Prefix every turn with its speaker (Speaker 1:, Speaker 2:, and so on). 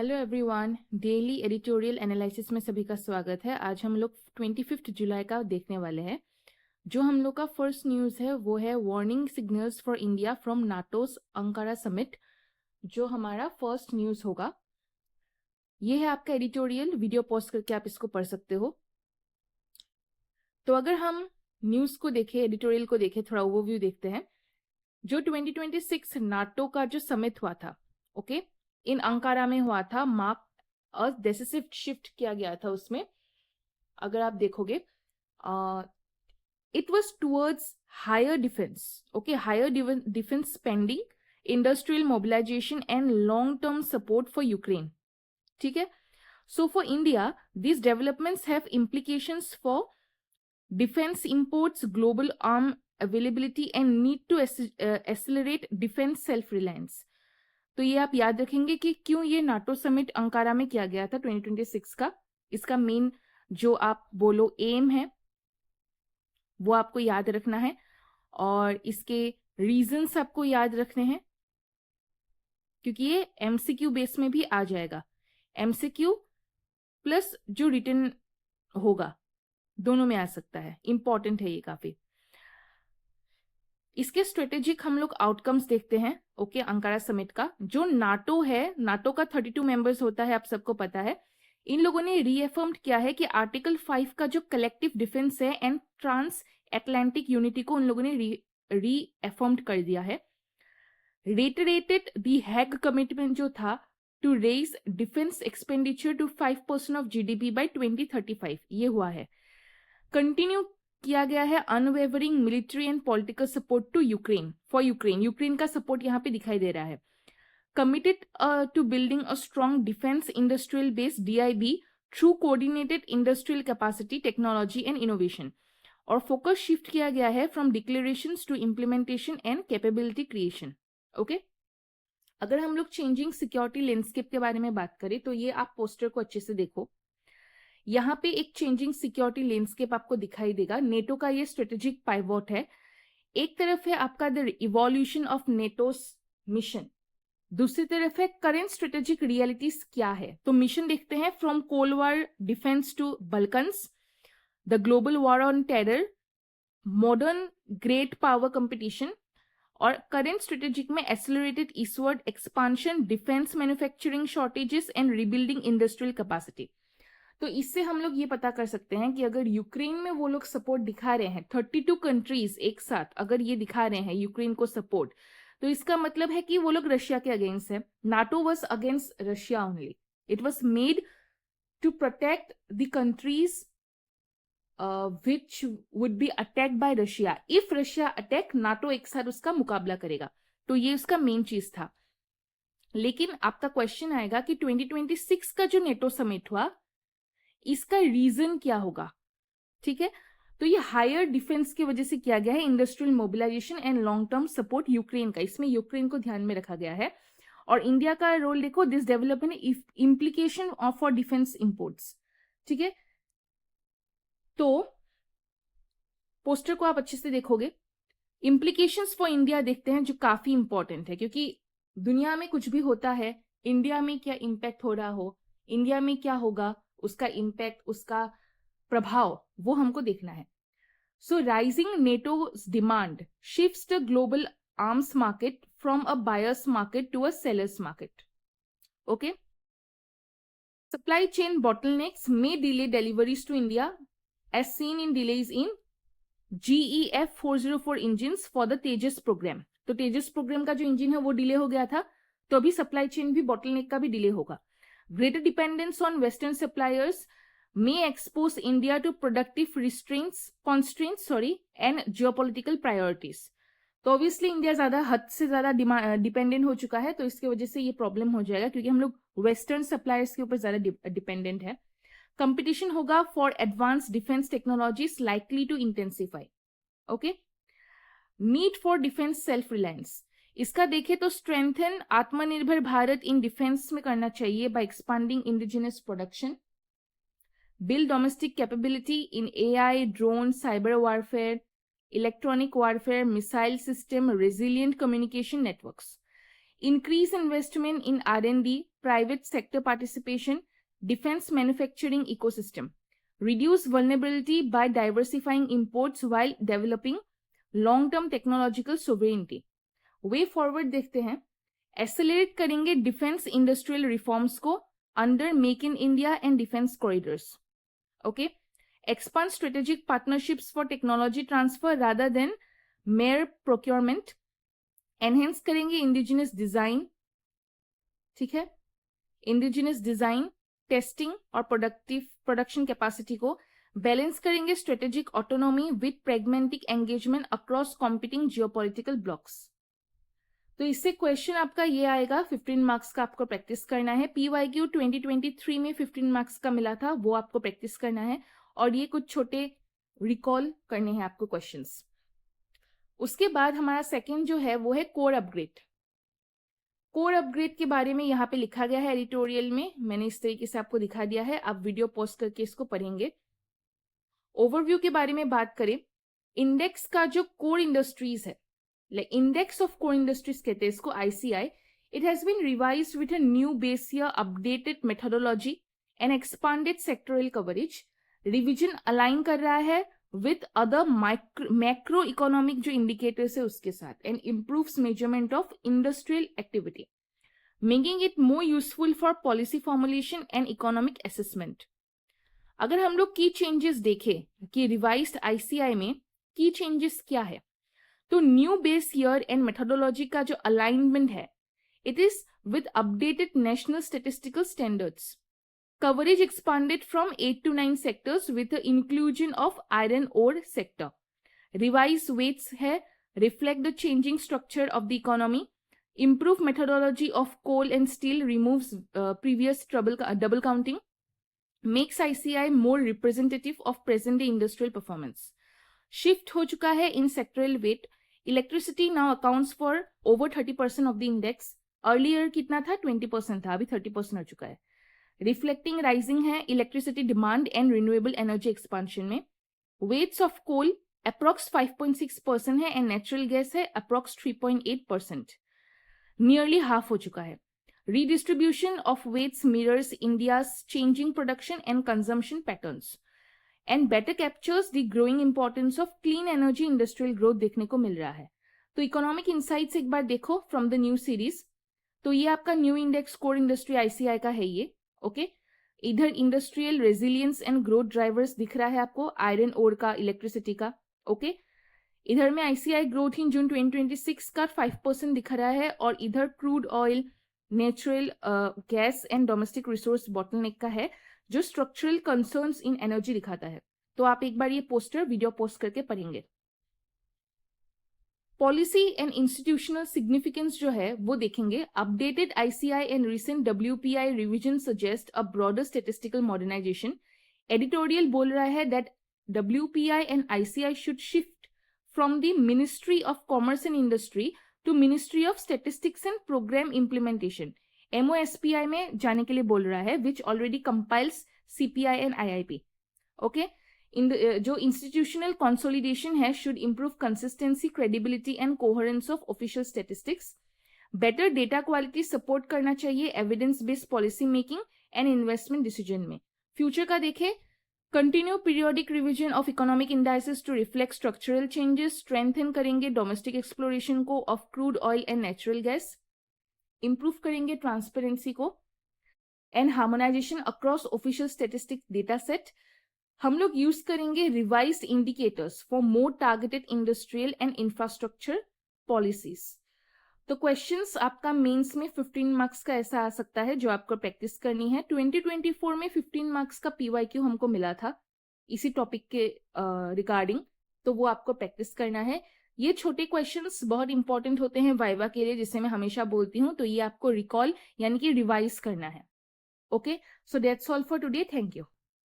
Speaker 1: Hello everyone, daily editorial analysis में सभी का स्वागत है। आज हम लोग 25 जुलाई का देखने वाले हैं। जो हम लोग का फर्स्ट न्यूज़ है वो है warning signals for India from NATO's Ankara summit. जो हमारा फर्स्ट न्यूज़ होगा ये है आपका एडिटोरियल। वीडियो पॉज करके आप इसको पढ़ सकते हो। तो अगर हम न्यूज़ को देखें, एडिटोरियल को देखें, थोड़ा ओवरव्यू देखते हैं। जो 2026 नाटो का जो समिट हुआ था, ओके, इन अंकारा में हुआ था, मार्क अ डिसिसिव शिफ्ट किया गया था उसमें। अगर आप देखोगे it was towards higher defence, okay, higher defence spending, industrial mobilisation and long term support for Ukraine. ठीक है। So for India these developments have implications for defense imports, global arm availability and need to accelerate defense self reliance। तो ये आप याद रखेंगे कि क्यों ये नाटो समिट अंकारा में किया गया था 2026 का। इसका मेन जो आप बोलो एम है वो आपको याद रखना है और इसके रीजंस आपको याद रखने हैं, क्योंकि ये एमसीक्यू बेस में भी आ जाएगा। एमसीक्यू प्लस जो रिटन होगा दोनों में आ सकता है। इंपॉर्टेंट है ये काफी। इसके स्ट्रेटेजिक हम लोग आउटकम्स देखते हैं, ओके, अंकारा समिट का। जो नाटो है, नाटो का 32 मेंबर्स होता है, आप सबको पता है। इन लोगों ने रीएफर्म्ड किया है कि आर्टिकल 5 का जो कलेक्टिव डिफेंस है एंड ट्रांस एटलांटिक यूनिटी को उन लोगों ने रीएफर्म्ड कर दिया है। रेटरेटेड दी हैग कमिटमेंट जो था to raise defence expenditure to 5% of GDP by 2035, ये हुआ है। कंटिन्यू किया गया है unwavering military and political support to Ukraine, for Ukraine. Ukraine का सपोर्ट यहाँ पे दिखाई दे रहा है। Committed to building a strong defence industrial base DIB through coordinated industrial capacity, technology and innovation. और फोकस शिफ्ट किया गया है from declarations to implementation and capability creation. Okay, अगर हम लोग चेंजिंग सिक्योरिटी लैंडस्केप के बारे में बात करें तो ये आप पोस्टर को अच्छे से देखो। यहाँ पे एक चेंजिंग सिक्योरिटी लैंडस्केप आपको दिखाई देगा। नेटो का ये स्ट्रेटेजिक पाइवोट है। एक तरफ है आपका द इवोल्यूशन ऑफ नेटोस मिशन, दूसरी तरफ है करेंट स्ट्रेटेजिक रियलिटीज क्या है। तो मिशन देखते हैं, from cold war defence to Balkans, the global war on terror, modern great power competition. और करेंट स्ट्रेटेजिक में accelerated eastward expansion, defence manufacturing shortages and rebuilding industrial capacity. तो इससे हम लोग ये पता कर सकते हैं कि अगर यूक्रेन में वो लोग सपोर्ट दिखा रहे हैं, 32 कंट्रीज एक साथ अगर ये दिखा रहे हैं यूक्रेन को सपोर्ट, तो इसका मतलब है कि वो लोग रशिया के अगेंस्ट है। NATO was against Russia only. It was made to protect the countries which would be attacked by Russia. If Russia attack, NATO एक साथ उसका मुकाबला करेगा। तो ये उसका मेन चीज था। लेकिन आपका क्वेश्चन आएगा कि 2026 का जो नेटो समिट हुआ इसका रीजन क्या होगा। ठीक है, तो ये हायर डिफेंस की वजह से किया गया है, industrial mobilisation and long term support Ukraine का। इसमें यूक्रेन को ध्यान में रखा गया है। और इंडिया का रोल देखो, this development implication for defence imports. ठीक है, तो पोस्टर को आप अच्छे से देखोगे। इम्प्लीकेशंस फॉर इंडिया देखते हैं, जो काफी इंपॉर्टेंट है, क्योंकि दुनिया में कुछ भी होता है, इंडिया में क्या इम्पैक्ट हो रहा हो, इंडिया में क्या होगा, उसका इम्पैक्ट, उसका प्रभाव, वो हमको देखना है। So rising NATO's demand shifts the global arms market from a buyers market to a sellers market. Okay, supply chain bottlenecks may delay deliveries to India, as seen in delays in GEF 404 engines for the Tejas programme. तो Tejas programme का जो engine है वो delay हो गया था, तो अभी सप्लाई चेन भी बॉटलनेक का भी डिले होगा। Greater dependence on western suppliers may expose India to productive constraints and geopolitical priorities। तो ऑब्वियसली इंडिया ज्यादा, हद से ज्यादा डिपेंडेंट हो चुका है, तो इसकी वजह से ये प्रॉब्लम हो जाएगा, क्योंकि हम लोग वेस्टर्न सप्लायर्स के ऊपर ज्यादा डिपेंडेंट है। कंपटीशन होगा for advance defence technologies likely to intensify. Okay, need for defence self reliance, इसका देखें तो स्ट्रेंथन आत्मनिर्भर भारत इन डिफेंस में करना चाहिए by expanding indigenous production, build domestic capability in AI, drone, cyber warfare, electronic warfare, missile system, resilient communication networks. Increase investment in R&D, private sector participation, defense manufacturing ecosystem, reduce vulnerability by diversifying imports while developing long-term technological sovereignty. Way forward देखते हैं, accelerate करेंगे defense industrial reforms को under Make in India and defense corridors. Okay, expand strategic partnerships for technology transfer rather than mere procurement. Enhance करेंगे indigenous design, ठीक है, indigenous design, testing और production capacity को balance करेंगे strategic autonomy with pragmatic engagement across competing geopolitical blocks. तो इससे question आपका ये आएगा, 15 मार्क्स का आपको प्रैक्टिस करना है. PYQ 2023 में 15 मार्क्स का मिला था, वो आपको प्रैक्टिस करना है और ये कुछ छोटे रिकॉल करने हैं आपको क्वेश्चंस. उसके बाद हमारा सेकंड जो है वो है कोर अपग्रेड. कोर अपग्रेड के बारे में यहाँ पे लिखा गया है एडिटोरियल में, मैंने इस तरीके से आपको दिखा दिया है, आप वीडियो पॉज करके इसको पढ़ेंगे. ओवरव्यू के बारे में बात करें, इंडेक्स का जो कोर इंडस्ट्रीज है, इंडेक्स ऑफ कोर इंडस्ट्रीज कहते हैं इसको, ICI, it has been revised with a new base year, updated methodology and expanded sectoral coverage. Revision align कर रहा है with other macro economic जो indicators है उसके साथ, and improves measurement of industrial activity, making it more useful for policy formulation and economic assessment. अगर हम लोग की चेंजेस देखें कि रिवाइज्ड ICI में की चेंजेस क्या है, तो new base year and methodology का जो अलाइनमेंट है, it is with updated national statistical standards. Coverage expanded from 8 to 9 sectors with inclusion of iron ore sector. Revise weights है, reflect the changing structure of the economy. Improve methodology of coal and steel, removes previous double counting. Makes ICI more representative of present day industrial performance. Shift हो चुका है in sectoral weight. Electricity now accounts for over 30% of the index. Earlier कितना था, 20% था, अभी 30% हो चुका है. रिफ्लेक्टिंग राइजिंग है electricity demand and renewable energy expansion में. वेट्स ऑफ कोल अप्रॉक्स 5.6% है एंड नेचुरल गैस है अप्रॉक्स 3.8%. नियरली हाफ हो चुका है. Redistribution of weights mirrors India's changing production and consumption patterns and better captures the growing importance of clean energy industrial growth देखने को मिल रहा है. तो इकोनॉमिक इनसाइट्स एक बार देखो फ्रॉम द न्यू सीरीज. तो ये आपका new index core industry ICI का है ये. ओके, इधर industrial resilience and growth drivers दिख रहा है आपको, आयरन ओर का, इलेक्ट्रिसिटी का. ओके, इधर में ICI ग्रोथ इन जून 2026 का 5% दिख रहा है और इधर crude oil, natural gas and domestic resource bottleneck का है जो स्ट्रक्चरल कंसर्न्स इन एनर्जी दिखाता है. तो आप एक बार ये पोस्टर वीडियो पोस्ट करके पढ़ेंगे. पॉलिसी एंड इंस्टीट्यूशनल सिग्निफिकेंस जो है वो देखेंगे. Updated ICI and recent WPI revision suggest a broader statistical modernisation. Editorial बोल रहा है that WPI and ICI should shift from the ministry of commerce and industry to ministry of statistics and programme implementation, MOSPI में जाने के लिए बोल रहा है, which already compiles CPI and IIP. Okay, जो इंस्टीट्यूशनल कंसोलिडेशन है should improve consistency, credibility and coherence of official statistics. Better data quality support करना चाहिए evidence based policy making and investment decision में. फ्यूचर का देखे, continue periodic revision of economic indices to reflect structural changes. Strengthen करेंगे domestic exploration को of crude oil and natural gas. Improve करेंगे transparency को and harmonisation across official statistic data set. हम लोग use करेंगे revised indicators for more targeted industrial and infrastructure policies. तो questions आपका mains में 15 मार्क्स का ऐसा आ सकता है जो आपको प्रैक्टिस करनी है. 2024 में 15 मार्क्स का PYQ हमको मिला था इसी टॉपिक के रिगार्डिंग, तो वो आपको प्रैक्टिस करना है. ये छोटे क्वेश्चंस बहुत इंपॉर्टेंट होते हैं वाइवा के लिए, जिसे मैं हमेशा बोलती हूँ. तो ये आपको रिकॉल यानी कि रिवाइज करना है. Okay, so that's all for today. Thank you.